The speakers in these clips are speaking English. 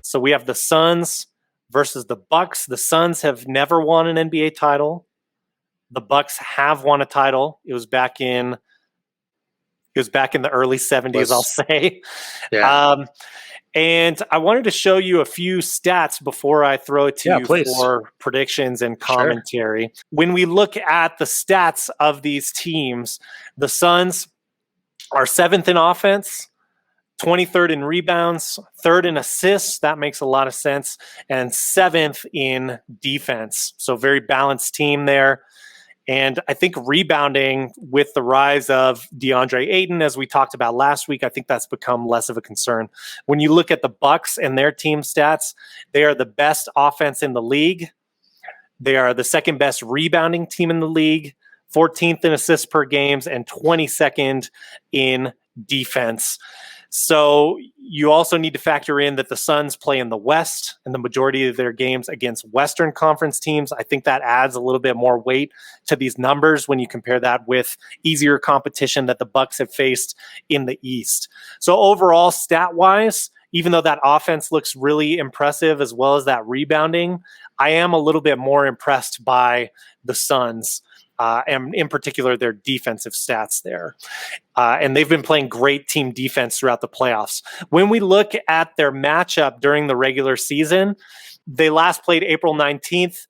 So we have the Suns versus the Bucks. The Suns have never won an NBA title. The Bucks have won a title. It was back in the early 70s, I'll say. Yeah. And I wanted to show you a few stats before I throw it to Yeah, you please. for predictions and Sure. commentary. When we look at the stats of these teams, the Suns are seventh in offense, 23rd in rebounds, third in assists. That makes a lot of sense. And seventh in defense. So very balanced team there. And I think rebounding with the rise of DeAndre Ayton, as we talked about last week, I think that's become less of a concern. When you look at the Bucks and their team stats, they are the best offense in the league. They are the second best rebounding team in the league, 14th in assists per games, and 22nd in defense. So you also need to factor in that the Suns play in the West and the majority of their games against Western Conference teams. I think that adds a little bit more weight to these numbers when you compare that with easier competition that the Bucks have faced in the East. So overall, stat-wise, even though that offense looks really impressive as well as that rebounding, I am a little bit more impressed by the Suns. And in particular, their defensive stats there. And they've been playing great team defense throughout the playoffs. When we look at their matchup during the regular season, they last played April 19th.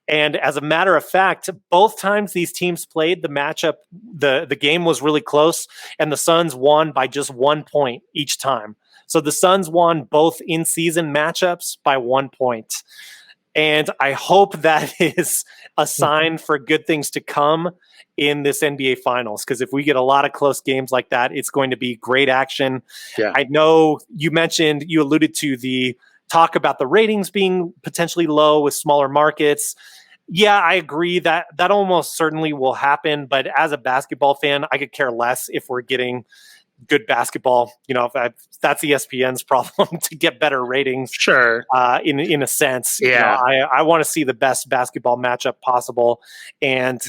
And as a matter of fact, both times these teams played, the matchup, the game was really close, and the Suns won by just 1 point each time. So the Suns won both in-season matchups by 1 point. And I hope that is a sign for good things to come in this NBA Finals. Because if we get a lot of close games like that, it's going to be great action. Yeah. I know you alluded to the talk about the ratings being potentially low with smaller markets. Yeah, I agree that almost certainly will happen. But as a basketball fan, I could care less if we're getting good basketball. If that's ESPN's problem to get better ratings. Sure. In a sense, Yeah. I want to see the best basketball matchup possible. And,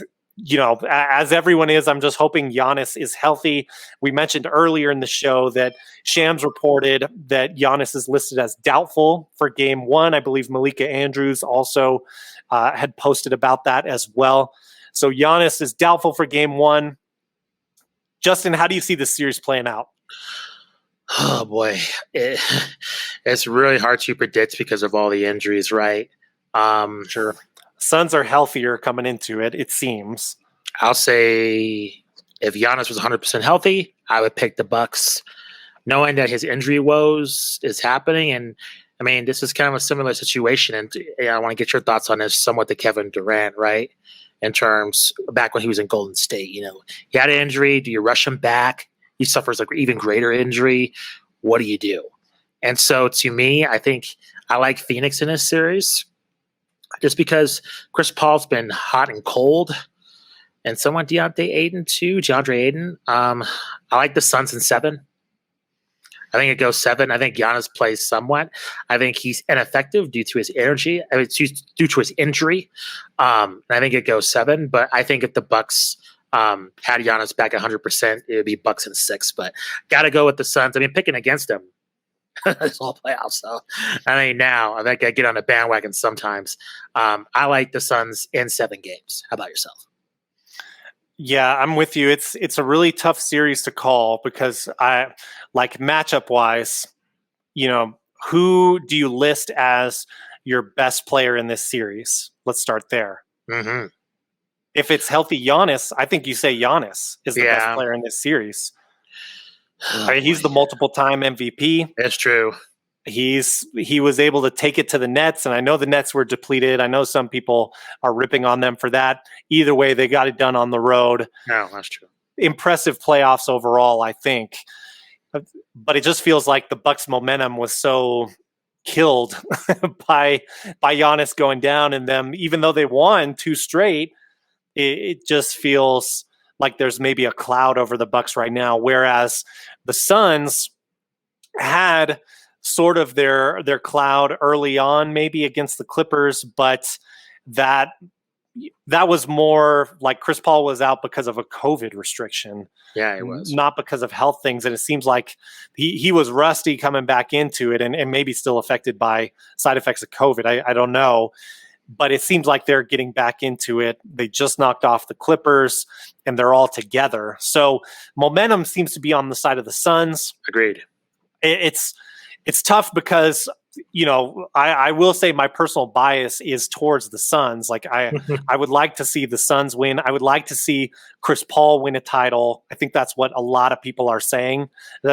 as everyone is, I'm just hoping Giannis is healthy. We mentioned earlier in the show that Shams reported that Giannis is listed as doubtful for game one. I believe Malika Andrews also had posted about that as well. So Giannis is doubtful for game one. Justin, how do you see this series playing out? Oh boy, it's really hard to predict because of all the injuries, right? Sure. Suns are healthier coming into it, it seems. I'll say if Giannis was 100% healthy, I would pick the Bucks, knowing that his injury woes is happening. And I mean, this is kind of a similar situation, and I want to get your thoughts on this, somewhat to Kevin Durant, right? In terms back when he was in Golden State, he had an injury. Do you rush him back? He suffers like even greater injury. What do you do? And so to me, I think I like Phoenix in this series just because Chris Paul's been hot and cold, and somewhat DeAndre Ayton too. DeAndre Ayton. I like the Suns in 7. I think it goes 7. I think Giannis plays somewhat. I think he's ineffective due to his energy. I mean, due to his injury. I think it goes 7. But I think if the Bucks had Giannis back 100%, it would be Bucks in 6. But got to go with the Suns. I mean, picking against them, it's all playoffs. So I mean, now I think I get on the bandwagon sometimes. I like the Suns in 7 games. How about yourself? Yeah, I'm with you. It's a really tough series to call because I like matchup wise, who do you list as your best player in this series? Let's start there. Mm-hmm. If it's healthy Giannis, I think you say Giannis is the best player in this series. I mean, he's the multiple-time MVP. That's true. He was able to take it to the Nets, and I know the Nets were depleted. I know some people are ripping on them for that. Either way, they got it done on the road. No, that's true. Impressive playoffs overall, I think. But it just feels like the Bucks' momentum was so killed by Giannis going down, and them, even though they won 2 straight, it just feels like there's maybe a cloud over the Bucks right now. Whereas the Suns had sort of their cloud early on, maybe against the Clippers, but that that was more like Chris Paul was out because of a COVID restriction. Yeah, it was. Not because of health things. And it seems like he was rusty coming back into it and maybe still affected by side effects of COVID. I don't know. But it seems like they're getting back into it. They just knocked off the Clippers, and they're all together. So momentum seems to be on the side of the Suns. Agreed. It's tough because, I will say my personal bias is towards the Suns. Like I would like to see the Suns win. I would like to see Chris Paul win a title. I think that's what a lot of people are saying.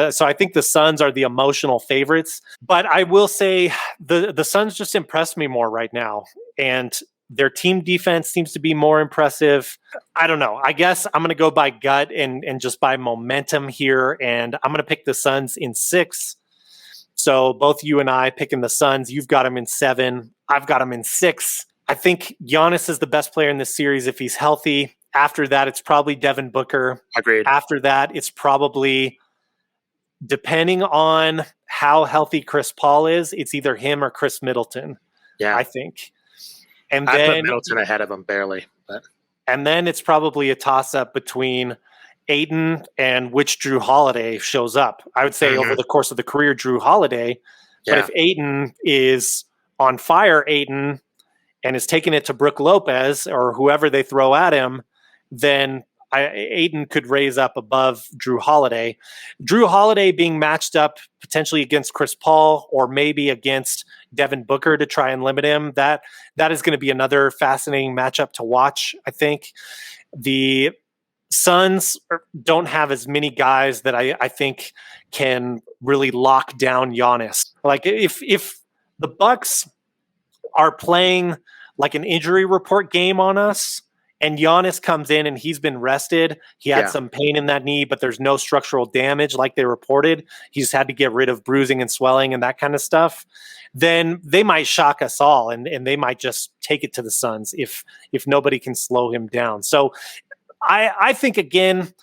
So I think the Suns are the emotional favorites. But I will say the Suns just impress me more right now. And their team defense seems to be more impressive. I don't know. I guess I'm going to go by gut and just by momentum here. And I'm going to pick the Suns in 6. So both you and I picking the Suns. You've got them in 7. I've got them in 6. I think Giannis is the best player in this series if he's healthy. After that, it's probably Devin Booker. Agreed. After that, it's probably, depending on how healthy Chris Paul is, it's either him or Chris Middleton. Yeah, I think. And I then put Middleton ahead of him barely. And then it's probably a toss-up between Ayton and which Drew Holiday shows up. I would say over the course of the career, Drew Holiday. But if Ayton is on fire, Ayton, and is taking it to Brook Lopez or whoever they throw at him, then Ayton could raise up above Drew Holiday. Drew Holiday being matched up potentially against Chris Paul or maybe against Devin Booker to try and limit him. That is going to be another fascinating matchup to watch, I think. The Suns don't have as many guys that I think can really lock down Giannis. Like if the Bucks are playing like an injury report game on us and Giannis comes in and he's been rested, he had some pain in that knee, but there's no structural damage like they reported. He just had to get rid of bruising and swelling and that kind of stuff. Then they might shock us all and they might just take it to the Suns if nobody can slow him down. So I think, again,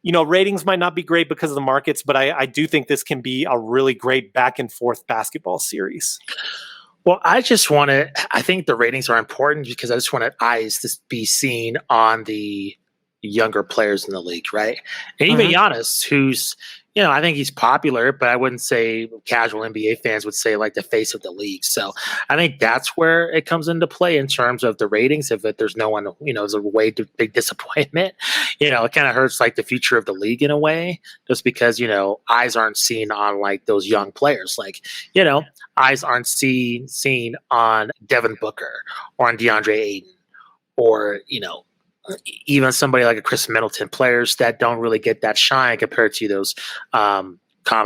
ratings might not be great because of the markets, but I do think this can be a really great back and forth basketball series. Well, I think the ratings are important because I just want eyes to be seen on the younger players in the league, right? And even Giannis, who's, I think he's popular, but I wouldn't say casual NBA fans would say like the face of the league. So I think that's where it comes into play in terms of the ratings. If there's no one, is a way to big disappointment, it kind of hurts like the future of the league in a way, just because, eyes aren't seen on like those young players. Like, eyes aren't seen on Devin Booker or on DeAndre Ayton or, even somebody like a Chris Middleton, players that don't really get that shine compared to those common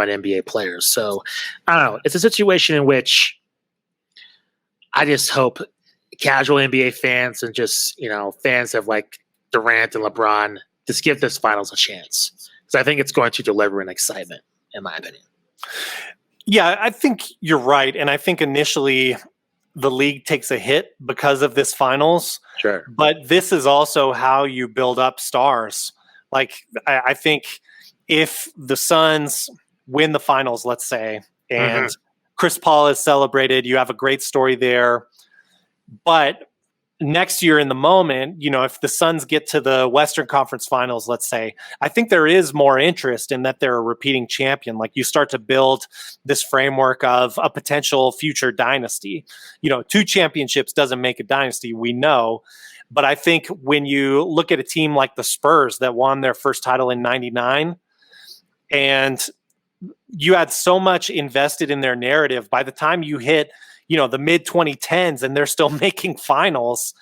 NBA players. So I don't know. It's a situation in which I just hope casual NBA fans and just, fans of like Durant and LeBron just give this finals a chance. Because I think it's going to deliver an excitement, in my opinion. Yeah, I think you're right. And I think initially the league takes a hit because of this finals. Sure. But this is also how you build up stars. Like, I think if the Suns win the finals, let's say, and Chris Paul is celebrated, you have a great story there. But next year in the moment, if the Suns get to the Western Conference Finals, let's say, I think there is more interest in that they're a repeating champion. Like, you start to build this framework of a potential future dynasty. 2 championships doesn't make a dynasty, we know. But I think when you look at a team like the Spurs that won their first title in '99, and you had so much invested in their narrative, by the time you hit the mid 2010s and they're still making finals,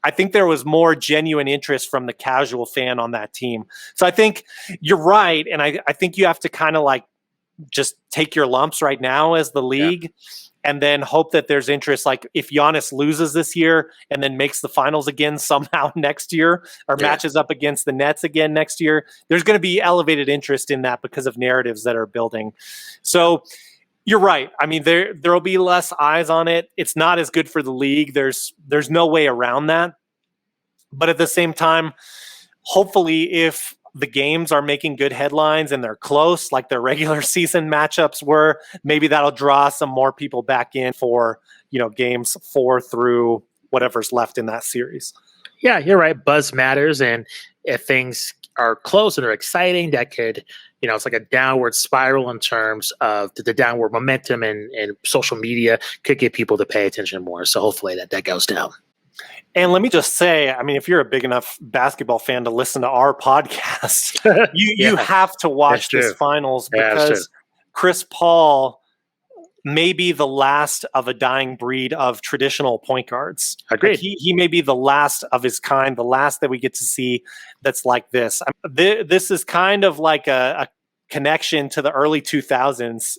I think there was more genuine interest from the casual fan on that team. So I think you're right. And I think you have to kind of like just take your lumps right now as the league and then hope that there's interest. Like if Giannis loses this year and then makes the finals again somehow next year or matches up against the Nets again next year, there's going to be elevated interest in that because of narratives that are building. So you're right. I mean, there will be less eyes on it. It's not as good for the league. There's no way around that. But at the same time, hopefully if the games are making good headlines and they're close, like their regular season matchups were, maybe that'll draw some more people back in for, games 4 through whatever's left in that series. Yeah, you're right. Buzz matters, and if things are close and are exciting, that could, it's like a downward spiral in terms of the downward momentum, and social media could get people to pay attention more. So hopefully that goes down. And let me just say, I mean, if you're a big enough basketball fan to listen to our podcast, you have to watch this finals because Chris Paul may be the last of a dying breed of traditional point guards. Agreed. Like he may be the last of his kind, the last that we get to see that's like this. This is kind of like a connection to the early 2000s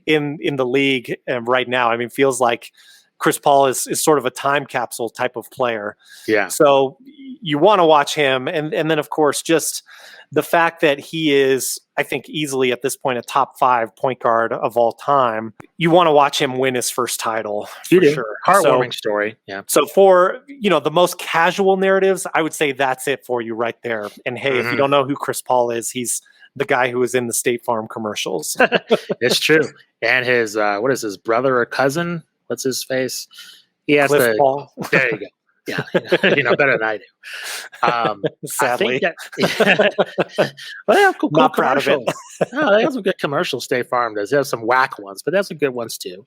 in the league right now. I mean, feels like Chris Paul is sort of a time capsule type of player. Yeah. So you want to watch him. And then, of course, just the fact that he is, I think, easily at this point a top 5 point guard of all time. You want to watch him win his first title for sure. Heartwarming story. Yeah. So for, the most casual narratives, I would say that's it for you right there. And hey, if you don't know who Chris Paul is, he's the guy who was in the State Farm commercials. It's true. And his, what is his brother or cousin? What's his face? He has Cliff Paul. There you go. Yeah, better than I do. Sadly, well, they have cool not proud of it. No, they have some good commercials. State Farm does. They have some whack ones, but they have some good ones too.